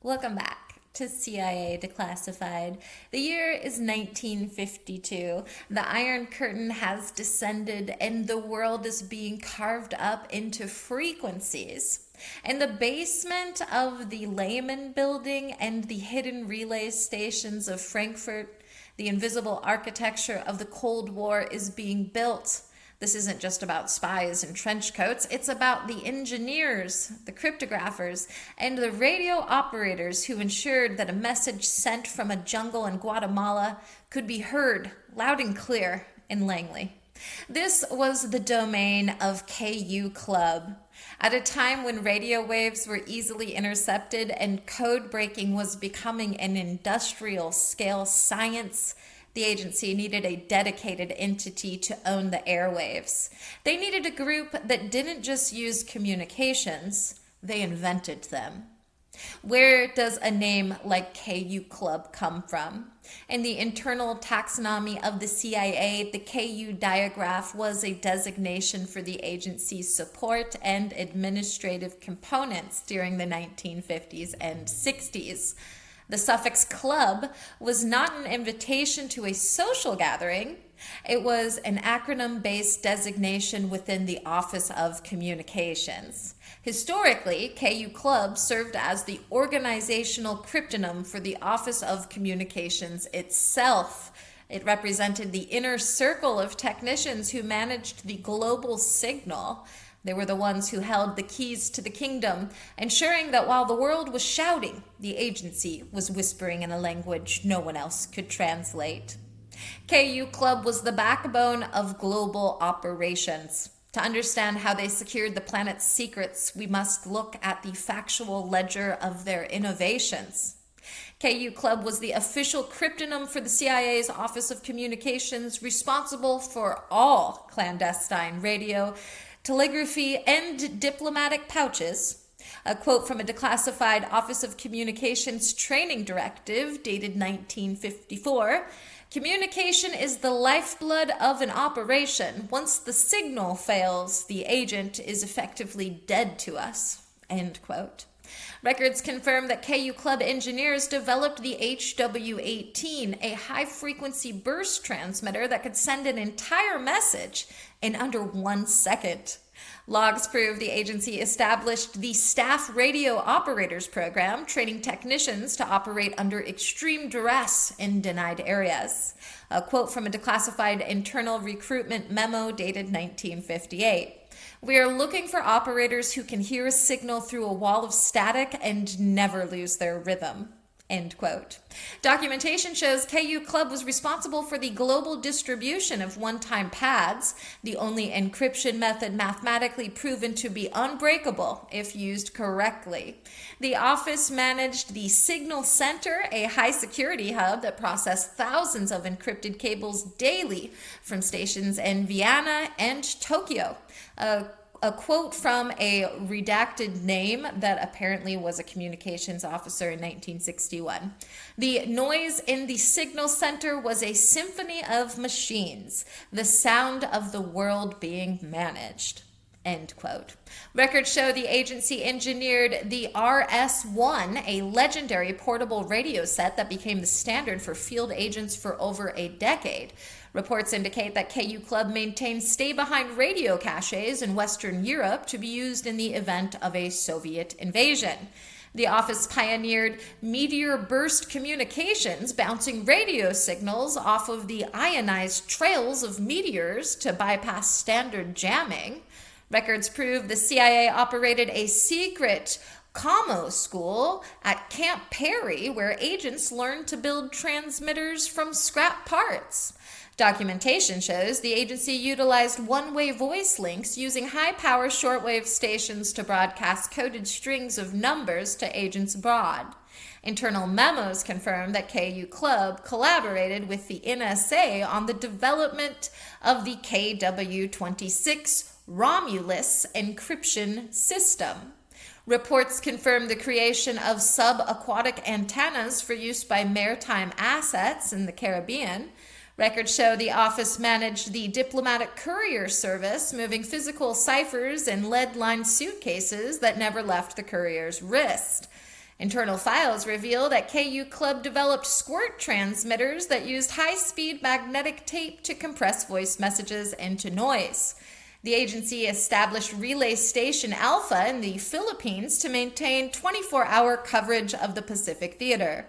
Welcome back to CIA Declassified. The year is 1952. The Iron Curtain has descended and the world is being carved up into frequencies. In the basement of the Lehman Building and the hidden relay stations of Frankfurt, the invisible architecture of the Cold War is being built. This isn't just about spies and trench coats, it's about the engineers, the cryptographers, and the radio operators who ensured that a message sent from a jungle in Guatemala could be heard loud and clear in Langley. This was the domain of KUCLUB. At a time when radio waves were easily intercepted and code breaking was becoming an industrial scale science, the agency needed a dedicated entity to own the airwaves. They needed a group that didn't just use communications, they invented them. Where does a name like KUCLUB come from? In the internal taxonomy of the CIA, the KU diagraph was a designation for the agency's support and administrative components during the 1950s and 60s. The suffix club was not an invitation to a social gathering. It was an acronym-based designation within the Office of Communications. Historically, KUCLUB served as the organizational cryptonym for the Office of Communications itself. It represented the inner circle of technicians who managed the global signal. They were the ones who held the keys to the kingdom, ensuring that while the world was shouting, the agency was whispering in a language no one else could translate. KUCLUB was the backbone of global operations. To understand how they secured the planet's secrets, we must look at the factual ledger of their innovations. KUCLUB was the official cryptonym for the CIA's Office of Communications, responsible for all clandestine radio, telegraphy, and diplomatic pouches. A quote from a declassified Office of Communications training directive dated 1954, "Communication is the lifeblood of an operation. Once the signal fails, the agent is effectively dead to us." End quote. Records confirm that KUCLUB engineers developed the HW-18, a high-frequency burst transmitter that could send an entire message in under 1 second. Logs prove the agency established the Staff Radio Operators Program, training technicians to operate under extreme duress in denied areas. A quote from a declassified internal recruitment memo dated 1958. "We are looking for operators who can hear a signal through a wall of static and never lose their rhythm." End quote. Documentation shows KUCLUB was responsible for the global distribution of one-time pads, the only encryption method mathematically proven to be unbreakable if used correctly. The office managed the Signal Center, a high-security hub that processed thousands of encrypted cables daily from stations in Vienna and Tokyo. A quote from a redacted name that apparently was a communications officer in 1961. "The noise in the signal center was a symphony of machines, the sound of the world being managed." End quote. Records show the agency engineered the RS-1, a legendary portable radio set that became the standard for field agents for over a decade. Reports indicate that KUCLUB maintained stay-behind radio caches in Western Europe to be used in the event of a Soviet invasion. The office pioneered meteor burst communications, bouncing radio signals off of the ionized trails of meteors to bypass standard jamming. Records prove the CIA operated a secret Commo school at Camp Perry, where agents learned to build transmitters from scrap parts. Documentation shows the agency utilized one-way voice links using high-power shortwave stations to broadcast coded strings of numbers to agents abroad. Internal memos confirm that KUCLUB collaborated with the NSA on the development of the KW-26 Romulus encryption system. Reports confirm the creation of subaquatic antennas for use by maritime assets in the Caribbean. Records show the office managed the diplomatic courier service, moving physical ciphers in lead-lined suitcases that never left the courier's wrist. Internal files reveal that KUCLUB developed squirt transmitters that used high-speed magnetic tape to compress voice messages into noise. The agency established Relay Station Alpha in the Philippines to maintain 24-hour coverage of the Pacific Theater.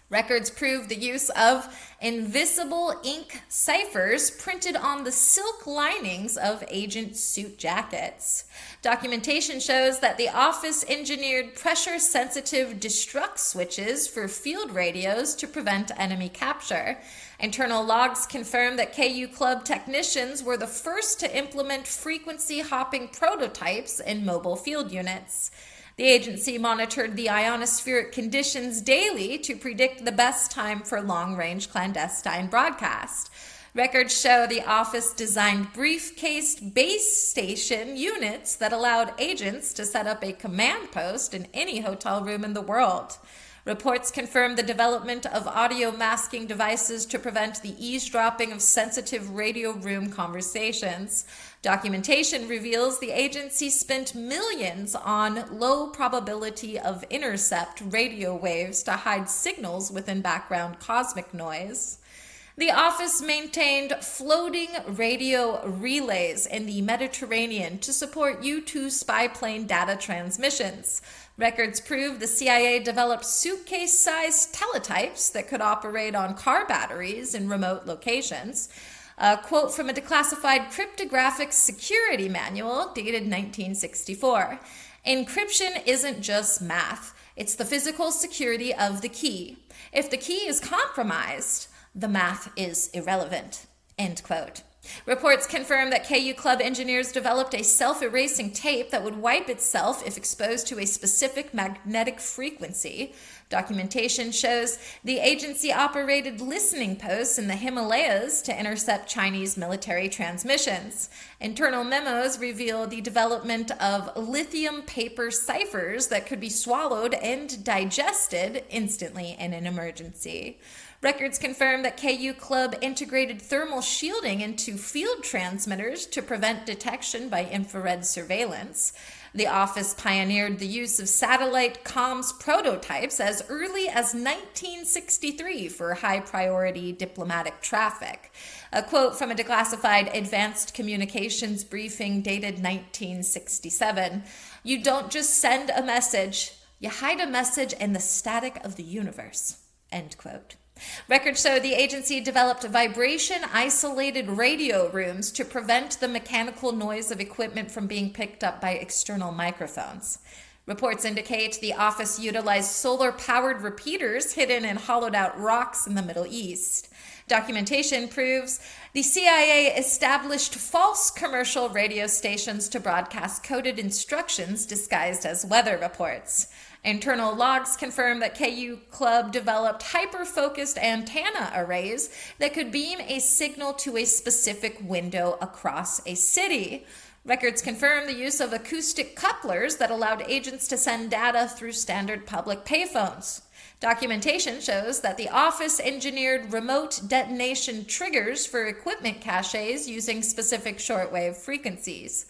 Records prove the use of invisible ink ciphers printed on the silk linings of agent suit jackets. Documentation shows that the office engineered pressure-sensitive destruct switches for field radios to prevent enemy capture. Internal logs confirm that KUCLUB technicians were the first to implement frequency hopping prototypes in mobile field units. The agency monitored the ionospheric conditions daily to predict the best time for long-range clandestine broadcast. Records show the office designed briefcased base station units that allowed agents to set up a command post in any hotel room in the world. Reports confirm the development of audio masking devices to prevent the eavesdropping of sensitive radio room conversations. Documentation reveals the agency spent millions on low probability of intercept radio waves to hide signals within background cosmic noise. The office maintained floating radio relays in the Mediterranean to support U-2 spy plane data transmissions. Records prove the CIA developed suitcase-sized teletypes that could operate on car batteries in remote locations. A quote from a declassified cryptographic security manual dated 1964. Encryption isn't just math. It's the physical security of the key. If the key is compromised, the math is irrelevant. End quote. Reports confirm that KUCLUB engineers developed a self-erasing tape that would wipe itself if exposed to a specific magnetic frequency. Documentation shows the agency operated listening posts in the Himalayas to intercept Chinese military transmissions. Internal memos reveal the development of lithium paper ciphers that could be swallowed and digested instantly in an emergency. Records confirm that KUCLUB integrated thermal shielding into field transmitters to prevent detection by infrared surveillance. The office pioneered the use of satellite comms prototypes as early as 1963 for high-priority diplomatic traffic. A quote from a declassified advanced communications briefing dated 1967. "You don't just send a message, you hide a message in the static of the universe." End quote. Records show the agency developed vibration-isolated radio rooms to prevent the mechanical noise of equipment from being picked up by external microphones. Reports indicate the office utilized solar-powered repeaters hidden in hollowed-out rocks in the Middle East. Documentation proves the CIA established false commercial radio stations to broadcast coded instructions disguised as weather reports. Internal logs confirm that KUCLUB developed hyper-focused antenna arrays that could beam a signal to a specific window across a city. Records confirm the use of acoustic couplers that allowed agents to send data through standard public payphones. Documentation shows that the office engineered remote detonation triggers for equipment caches using specific shortwave frequencies.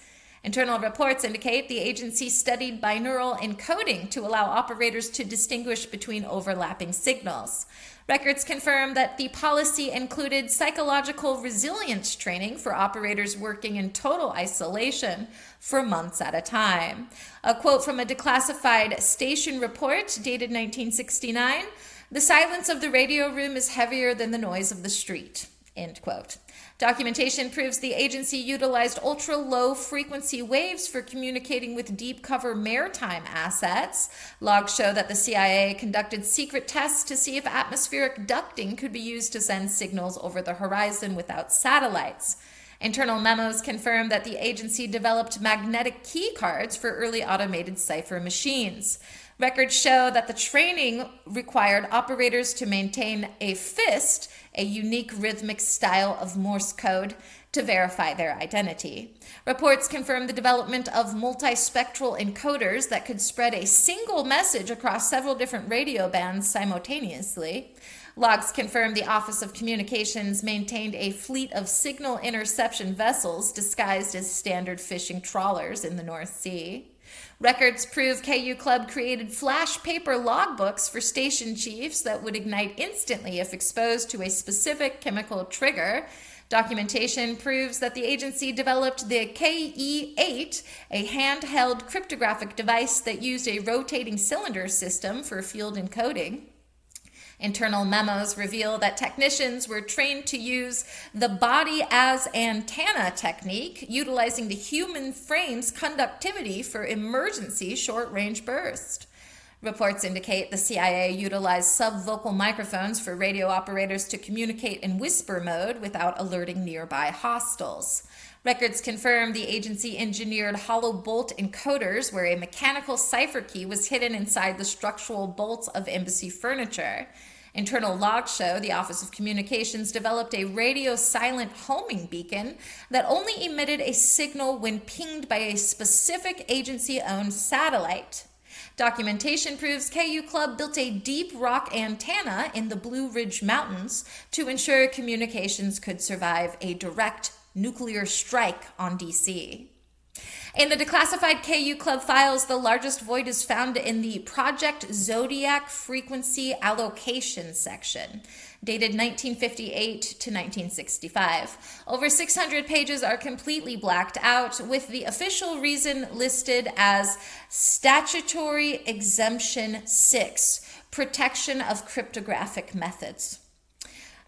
Internal reports indicate the agency studied binaural encoding to allow operators to distinguish between overlapping signals. Records confirm that the policy included psychological resilience training for operators working in total isolation for months at a time. A quote from a declassified station report dated 1969, "The silence of the radio room is heavier than the noise of the street." End quote. Documentation proves the agency utilized ultra-low frequency waves for communicating with deep cover maritime assets. Logs show that the CIA conducted secret tests to see if atmospheric ducting could be used to send signals over the horizon without satellites. Internal memos confirm that the agency developed magnetic key cards for early automated cipher machines. Records show that the training required operators to maintain a fist, a unique rhythmic style of Morse code, to verify their identity. Reports confirm the development of multispectral encoders that could spread a single message across several different radio bands simultaneously. Logs confirm the Office of Communications maintained a fleet of signal interception vessels disguised as standard fishing trawlers in the North Sea. Records prove KUCLUB created flash paper logbooks for station chiefs that would ignite instantly if exposed to a specific chemical trigger. Documentation proves that the agency developed the KE-8, a handheld cryptographic device that used a rotating cylinder system for field encoding. Internal memos reveal that technicians were trained to use the body as antenna technique, utilizing the human frame's conductivity for emergency short-range burst. Reports indicate the CIA utilized subvocal microphones for radio operators to communicate in whisper mode without alerting nearby hostiles. Records confirm the agency engineered hollow bolt encoders where a mechanical cipher key was hidden inside the structural bolts of embassy furniture. Internal logs show the Office of Communications developed a radio silent homing beacon that only emitted a signal when pinged by a specific agency-owned satellite. Documentation proves KUCLUB built a deep rock antenna in the Blue Ridge Mountains to ensure communications could survive a direct nuclear strike on DC. In the declassified KUCLUB files, the largest void is found in the Project Zodiac Frequency Allocation section, dated 1958 to 1965. Over 600 pages are completely blacked out, with the official reason listed as Statutory Exemption 6, Protection of Cryptographic Methods.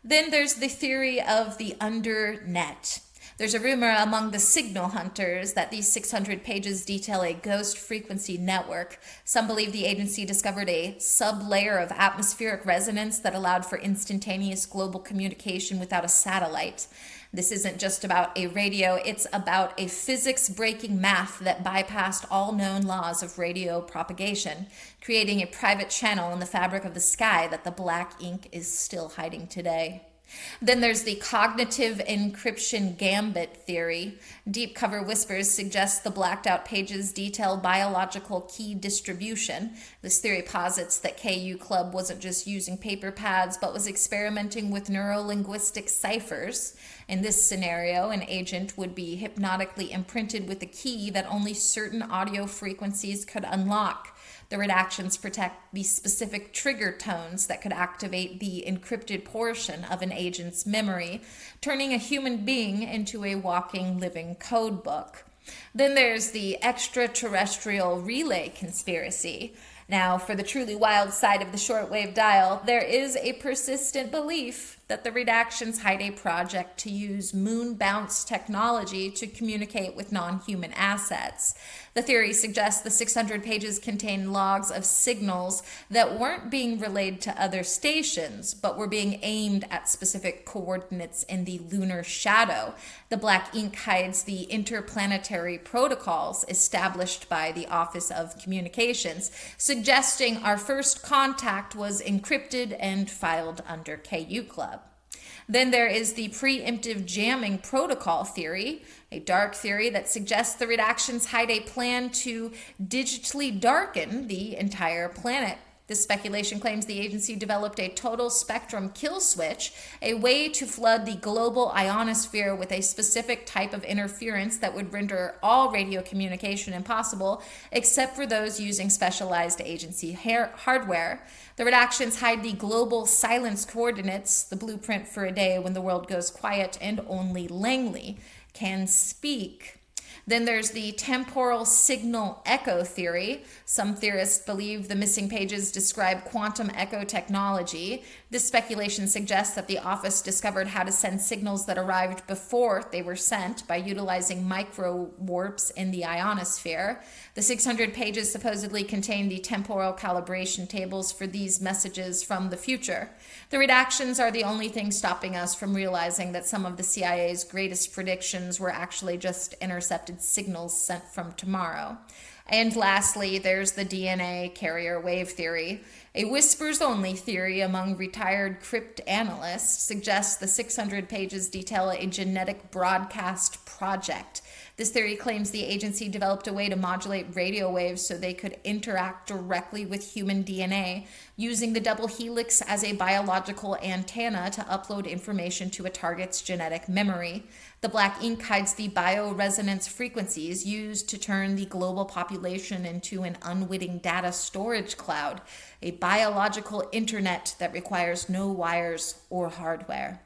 Then there's the theory of the undernet. There's a rumor among the signal hunters that these 600 pages detail a ghost frequency network. Some believe the agency discovered a sub-layer of atmospheric resonance that allowed for instantaneous global communication without a satellite. This isn't just about a radio, it's about a physics-breaking math that bypassed all known laws of radio propagation, creating a private channel in the fabric of the sky that the black ink is still hiding today. Then there's the cognitive encryption gambit theory. Deep cover whispers suggest the blacked out pages detail biological key distribution. This theory posits that KUCLUB wasn't just using paper pads, but was experimenting with neurolinguistic ciphers. In this scenario, an agent would be hypnotically imprinted with a key that only certain audio frequencies could unlock. The redactions protect the specific trigger tones that could activate the encrypted portion of an agent's memory, turning a human being into a walking, living code book. Then there's the extraterrestrial relay conspiracy. Now, for the truly wild side of the shortwave dial, there is a persistent belief that the redactions hide a project to use moon bounce technology to communicate with non-human assets. The theory suggests the 600 pages contain logs of signals that weren't being relayed to other stations, but were being aimed at specific coordinates in the lunar shadow. The black ink hides the interplanetary protocols established by the Office of Communications, suggesting our first contact was encrypted and filed under KUCLUB. Then there is the preemptive jamming protocol theory, a dark theory that suggests the redactions hide a plan to digitally darken the entire planet. This speculation claims the agency developed a total spectrum kill switch, a way to flood the global ionosphere with a specific type of interference that would render all radio communication impossible, except for those using specialized agency hardware. The redactions hide the global silence coordinates, the blueprint for a day when the world goes quiet and only Langley can speak. Then there's the temporal signal echo theory. Some theorists believe the missing pages describe quantum echo technology. This speculation suggests that the office discovered how to send signals that arrived before they were sent by utilizing micro warps in the ionosphere. The 600 pages supposedly contain the temporal calibration tables for these messages from the future. The redactions are the only thing stopping us from realizing that some of the CIA's greatest predictions were actually just intercepted signals sent from tomorrow. And lastly, there's the DNA carrier-wave theory. A whispers-only theory among retired cryptanalysts suggests the 600 pages detail a genetic broadcast project. This theory claims the agency developed a way to modulate radio waves so they could interact directly with human DNA, using the double helix as a biological antenna to upload information to a target's genetic memory. The black ink hides the bioresonance frequencies used to turn the global population into an unwitting data storage cloud, a biological internet that requires no wires or hardware.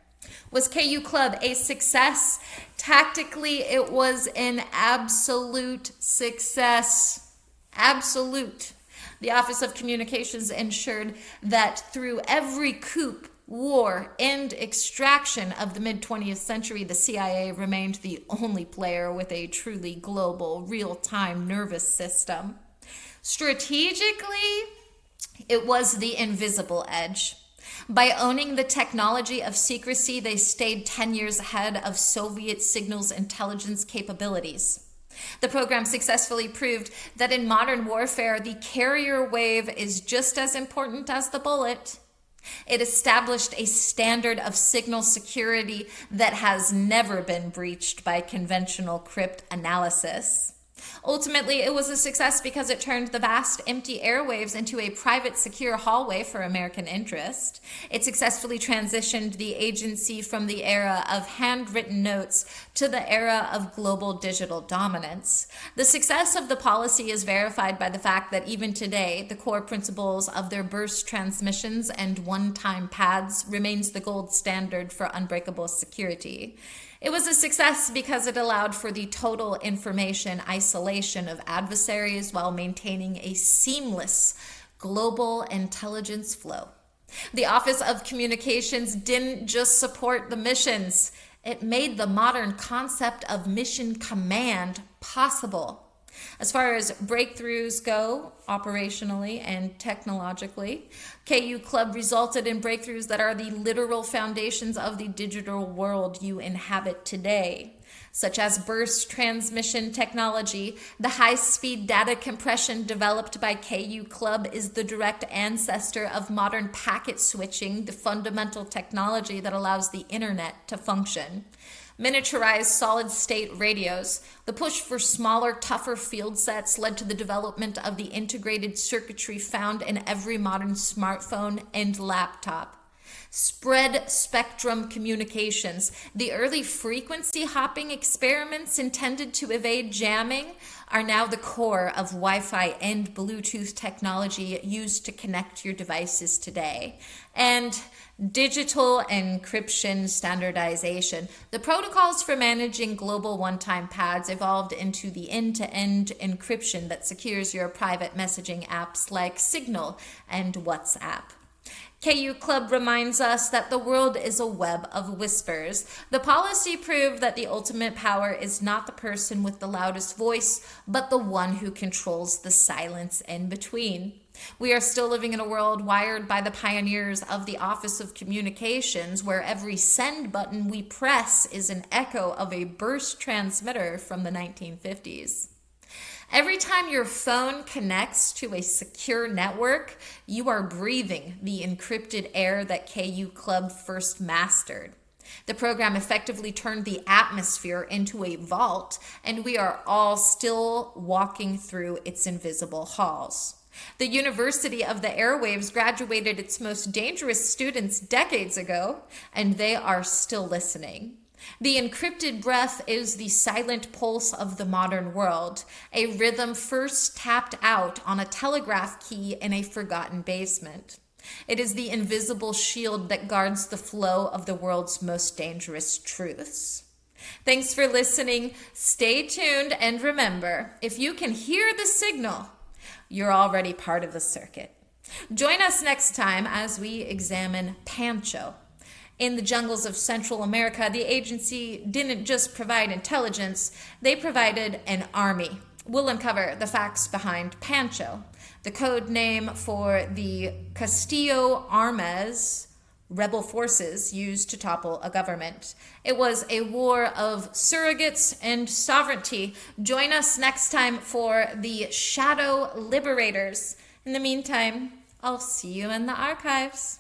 Was KUCLUB a success? Tactically, it was an absolute success. Absolute. The Office of Communications ensured that through every coup, war, and extraction of the mid-20th century, the CIA remained the only player with a truly global, real-time nervous system. Strategically, it was the invisible edge. By owning the technology of secrecy, they stayed 10 years ahead of Soviet signals intelligence capabilities. The program successfully proved that in modern warfare, the carrier wave is just as important as the bullet. It established a standard of signal security that has never been breached by conventional cryptanalysis. Ultimately, it was a success because it turned the vast empty airwaves into a private, secure hallway for American interest. It successfully transitioned the agency from the era of handwritten notes to the era of global digital dominance. The success of the policy is verified by the fact that even today, the core principles of their burst transmissions and one-time pads remains the gold standard for unbreakable security. It was a success because it allowed for the total information isolation of adversaries while maintaining a seamless global intelligence flow. The Office of Communications didn't just support the missions, it made the modern concept of mission command possible. As far as breakthroughs go, operationally and technologically, KUCLUB resulted in breakthroughs that are the literal foundations of the digital world you inhabit today, such as burst transmission technology. The high-speed data compression developed by KUCLUB is the direct ancestor of modern packet switching, the fundamental technology that allows the internet to function. Miniaturized solid-state radios. The push for smaller, tougher field sets led to the development of the integrated circuitry found in every modern smartphone and laptop. Spread spectrum communications. The early frequency hopping experiments intended to evade jamming are now the core of Wi-Fi and Bluetooth technology used to connect your devices today. And digital encryption standardization. The protocols for managing global one-time pads evolved into the end-to-end encryption that secures your private messaging apps like Signal and WhatsApp. KUCLUB reminds us that the world is a web of whispers. The policy proved that the ultimate power is not the person with the loudest voice, but the one who controls the silence in between. We are still living in a world wired by the pioneers of the Office of Communications, where every send button we press is an echo of a burst transmitter from the 1950s. Every time your phone connects to a secure network, you are breathing the encrypted air that KUCLUB first mastered. The program effectively turned the atmosphere into a vault, and we are all still walking through its invisible halls. The University of the Airwaves graduated its most dangerous students decades ago, and they are still listening. The encrypted breath is the silent pulse of the modern world, a rhythm first tapped out on a telegraph key in a forgotten basement. It is the invisible shield that guards the flow of the world's most dangerous truths. Thanks for listening. Stay tuned, and remember, if you can hear the signal, you're already part of the circuit. Join us next time as we examine Pancho. In the jungles of Central America, the agency didn't just provide intelligence, they provided an army. We'll uncover the facts behind Pancho, the code name for the Castillo Armas rebel forces used to topple a government. It was a war of surrogates and sovereignty. Join us next time for the Shadow Liberators. In the meantime, I'll see you in the archives.